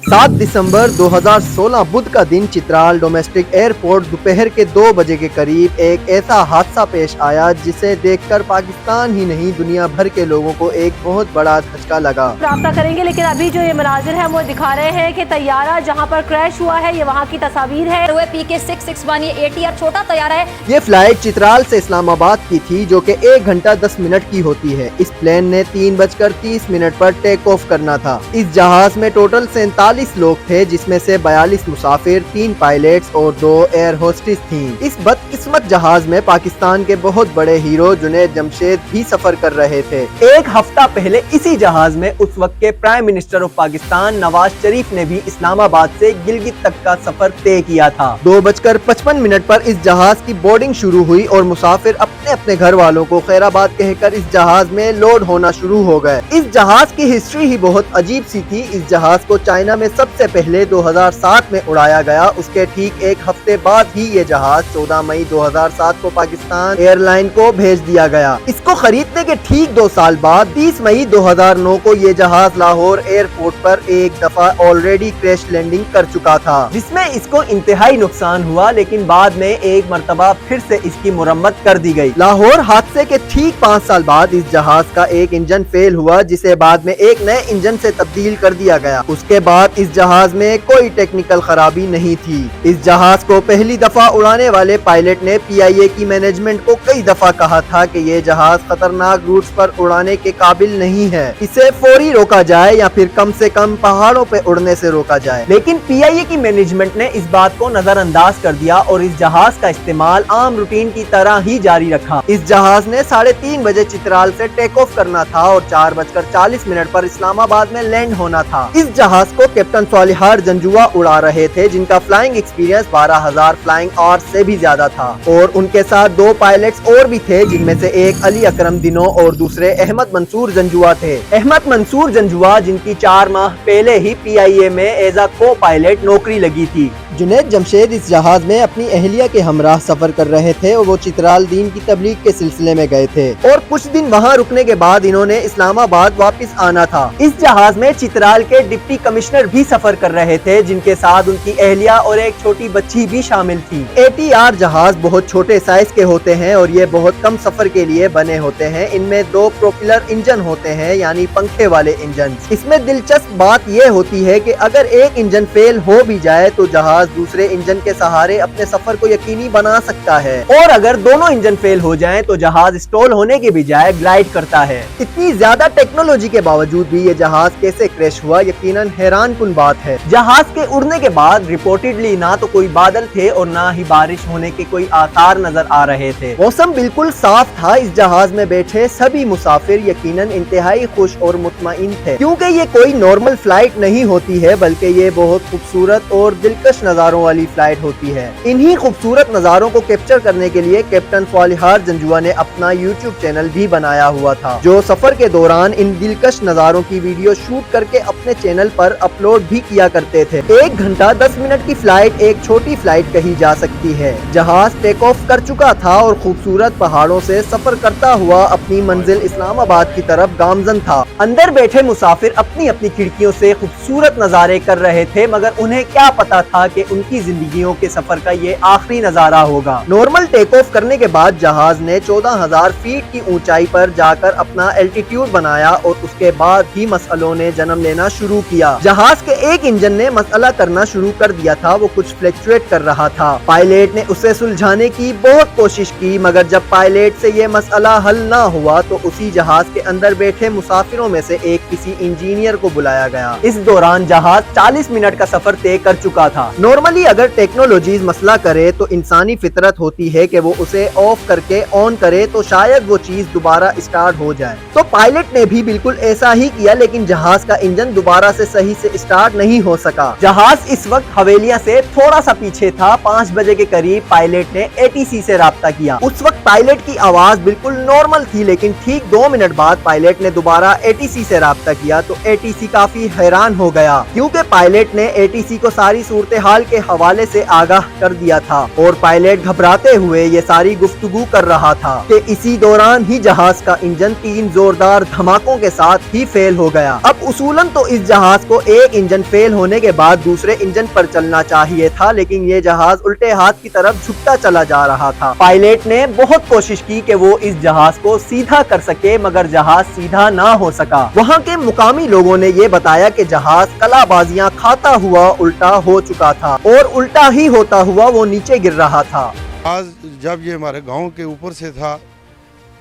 7 दिसंबर 2016 बुध का दिन Chitral domestic airport दोपहर के 2 बजे के करीब एक ऐसा हादसा पेश आया जिसे देखकर पाकिस्तान ही नहीं दुनिया भर के लोगों को एक बहुत बड़ा धचका लगा। राब्ता करेंगे, लेकिन अभी जो ये मनाजिर है वो दिखा रहे हैं कि तैयारा जहां पर क्रैश हुआ है ये वहां की तस्वीर है। PK661 ये ATR छोटा तैयारा है। ये फ्लाइट चित्राल से इस्लामाबाद की थी जो कि 1 घंटा 10 मिनट की होती है। इस प्लेन ने 3:30 पर टेक ऑफ करना था। इस जहाज में टोटल 47 लोग थे, जिसमें से 42 मुसाफिर, 3 पायलट्स और 2 एयर होस्टेस थीं। इस बदकिस्मत जहाज में पाकिस्तान के बहुत बड़े हीरो जुनैद जमशेद भी सफर कर रहे थे। एक हफ्ता पहले इसी जहाज में उस वक्त के prime minister of Pakistan Nawaz Sharif ने भी इस्लामाबाद से गिलगित तक का सफर तय किया था। 2:55 पर इस जहाज की बोर्डिंग शुरू हुई और मुसाफिर अपने अपने घर वालों को खैराबाद कहकर इस जहाज में लोड होना शुरू हो गए। इस जहाज की हिस्ट्री ही बहुत अजीब सी थी। इस जहाज को चाइना में सबसे पहले 2007 में उड़ाया गया। उसके ठीक एक हफ्ते बाद ही ये जहाज 14 मई 2007 को पाकिस्तान एयरलाइन को भेज दिया गया। इसको खरीदने के ठीक 2 साल बाद 30 मई 2009 को ये जहाज लाहौर एयरपोर्ट पर एक दफा ऑलरेडी क्रैश लैंडिंग कर चुका था, जिसमें इसको इंतहाई नुकसान हुआ, लेकिन बाद में एक मर्तबा फिर से इसकी मुरम्मत कर दी गई। लाहौर हादसे के ठीक 5 साल बाद इस जहाज का एक इंजन फेल हुआ, जिसे बाद में एक नए इंजन से तब्दील कर दिया गया। उसके बाद इस जहाज में कोई टेक्निकल खराबी नहीं थी। इस जहाज को पहली दफा उड़ाने वाले पायलट ने PIA की मैनेजमेंट को कई दफा कहा था कि ये जहाज खतरनाक रूट्स पर उड़ाने के काबिल नहीं है, इसे फौरी रोका जाए या फिर कम से कम पहाड़ों पे उड़ने से रोका जाए। लेकिन PIA की मैनेजमेंट ने इस बात को नजरअंदाज कर दिया और इस जहाज का इस्तेमाल आम रूटीन की तरह ही जारी रखा। इस जहाज ने 3:30 बजे चित्राल से टेक ऑफ करना था और 4:40 पर इस्लामाबाद में लैंड होना था। इस जहाज को कैप्टन स्वालिहार जंजुआ उड़ा रहे थे, जिनका फ्लाइंग एक्सपीरियंस 12,000 फ्लाइंग आवर्स से भी ज्यादा था, और उनके साथ 2 पायलट्स और भी थे, जिनमें से एक अली अकरम दिनो और दूसरे अहमद मंसूर जंजुआ थे। अहमद मंसूर जंजुआ जिनकी 4 माह पहले ही PIA में एज अ को पायलट नौकरी लगी थी। जुनैद जमशेद इस जहाज में अपनी अहलिया के हमराह सफर कर रहे थे और वो चित्राल दीन की तबलीग के सिलसिले में गए थे और कुछ दिन वहाँ रुकने के बाद इन्होंने इस्लामाबाद वापस आना था। इस जहाज में चित्राल के डिप्टी कमिश्नर भी सफर कर रहे थे, जिनके साथ उनकी अहलिया और एक छोटी बच्ची भी शामिल थी। ATR जहाज बहुत छोटे साइज के होते हैं और ये बहुत कम सफर के लिए बने होते हैं। इनमें 2 प्रोपेलर इंजन होते हैं, यानी पंखे वाले इंजन। इसमें दिलचस्प बात ये होती है कि अगर एक इंजन फेल हो भी जाए तो जहाज दूसरे इंजन के सहारे अपने सफर को यकीनी बना सकता है, और अगर दोनों इंजन फेल हो जाएं तो जहाज स्टॉल होने के बजाय ग्लाइड करता है। इतनी ज्यादा टेक्नोलॉजी के बावजूद भी ये जहाज कैसे क्रैश हुआ, यकीनन हैरानकुन बात है। जहाज के उड़ने के बाद रिपोर्टेडली ना तो कोई बादल थे और ना ही बारिश होने के कोई आसार नजर आ रहे थे। मौसम बिल्कुल साफ था। इस जहाज में बैठे सभी मुसाफिर यकीनन इंतहाई खुश और मुतमईन थे, क्योंकि ये कोई नॉर्मल फ्लाइट नहीं होती है, बल्कि ये बहुत खूबसूरत और दिलकश नजारों वाली फ्लाइट होती है। इन्हीं खूबसूरत नजारों को कैप्चर करने के लिए कैप्टन स्वालिहार जंजुआ ने अपना YouTube चैनल भी बनाया हुआ था, जो सफर के दौरान इन दिलकश नजारों की वीडियो शूट करके अपने चैनल पर अपलोड भी किया करते थे। 1 घंटा 10 मिनट की फ्लाइट एक छोटी फ्लाइट कही जा सकती है। जहाज टेक ऑफ कर चुका था और खूबसूरत पहाड़ों से सफर करता हुआ अपनी मंजिल इस्लामाबाद की तरफ गामजन था। अंदर बैठे मुसाफिर अपनी अपनी खिड़कियों से खूबसूरत नजारे कर रहे थे, मगर उन्हें क्या पता था कि उनकी जिंदगियों के सफर का ये आखिरी नजारा होगा। नॉर्मल टेक ऑफ करने के बाद जहाज ने 14,000 फीट की ऊंचाई पर जाकर अपना एल्टीट्यूड बनाया और उसके बाद ही मसलों ने जन्म लेना शुरू किया। जहाज के एक इंजन ने मसला करना शुरू कर दिया था, वो कुछ फ्लक्चुएट कर रहा था। पायलट ने उसे सुलझाने की बहुत कोशिश की, मगर जब पायलट से ये मसला हल ना हुआ तो उसी जहाज के अंदर बैठे मुसाफिरों में से एक किसी इंजीनियर को बुलाया गया। इस दौरान जहाज 40 मिनट का सफर तय कर चुका था। नॉर्मली अगर टेक्नोलॉजीज मसला करे तो इंसानी फितरत होती है कि वो उसे ऑफ करके ऑन करे तो शायद वो चीज दोबारा स्टार्ट हो जाए। तो पायलट ने भी बिल्कुल ऐसा ही किया, लेकिन जहाज का इंजन दोबारा से सही से स्टार्ट नहीं हो सका। जहाज इस वक्त हवेलिया से थोड़ा सा पीछे था। 5 बजे के करीब पायलट ने ATC से राब्ता किया। उस वक्त पायलट की आवाज बिल्कुल नॉर्मल थी, लेकिन ठीक 2 मिनट बाद पायलट ने दोबारा ATC से राब्ता किया तो ATC काफी हैरान हो गया, क्योंकि पायलट ने ATC को सारी सूरत हाल सूरतहाल के हवाले से आगाह कर दिया था और पायलट घबराते हुए ये सारी गुफ्तगू कर रहा था कि इसी दौरान ही जहाज का इंजन 3 जोरदार धमाकों के साथ ही फेल हो गया। अब उसूलन तो इस जहाज को एक इंजन फेल होने के बाद दूसरे इंजन पर चलना चाहिए था, लेकिन ये जहाज उल्टे हाथ की तरफ झुकता चला जा रहा था। पायलट ने बहुत कोशिश की कि वो इस जहाज को सीधा कर सके, मगर जहाज सीधा ना हो सका। वहाँ के मुकामी लोगों ने ये बताया कि जहाज कलाबाजियां खाता हुआ उल्टा हो चुका था और उल्टा ही होता हुआ वो नीचे गिर रहा था। आज जब ये हमारे गांव के ऊपर से था,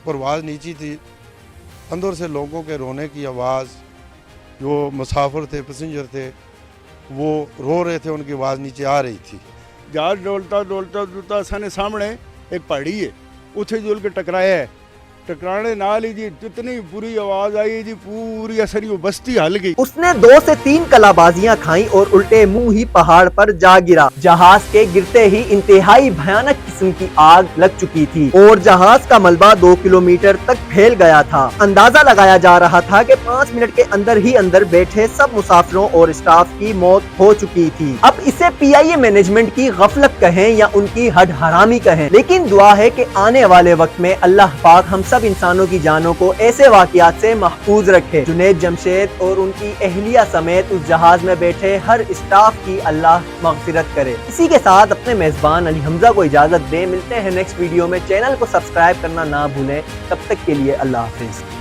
परवाज़ नीची थी, अंदर से लोगों के रोने की आवाज़, जो मुसाफिर थे, पैसेंजर थे, वो रो रहे थे, उनकी आवाज़ नीचे आ रही थी। जहाज डोलता डोलता डोलता साने सामने एक पहाड़ी है, उसे जुल के टकराया है। टकराने नाल ही जी इतनी बुरी आवाज आई जी, पूरी असरी वो बस्ती हल गई। उसने 2 से 3 कलाबाजियां खाई और उल्टे मुंह ही पहाड़ पर जा गिरा। जहाज के गिरते ही इंतहाई भयानक किस्म की आग लग चुकी थी और जहाज का मलबा 2 किलोमीटर तक फैल गया था। अंदाजा लगाया जा रहा था कि 5 मिनट के अंदर ही अंदर बैठे सब मुसाफिरों और स्टाफ की मौत हो चुकी थी। अब इसे PIA मैनेजमेंट की गफलत कहें या उनकी हड हरामी कहें, लेकिन दुआ है कि आने वाले वक्त में अल्लाह पाक हम सब इंसानों की जानों को ऐसे वाकयात से महफूज रखे। जुनैद जमशेद और उनकी अहलिया समेत उस जहाज में बैठे हर स्टाफ की अल्लाह मगफिरत करे। इसी के साथ अपने मेजबान अली हमजा को इजाजत दे। मिलते हैं नेक्स्ट वीडियो में। चैनल को सब्सक्राइब करना ना भूलें। तब तक के लिए अल्लाह हाफिज।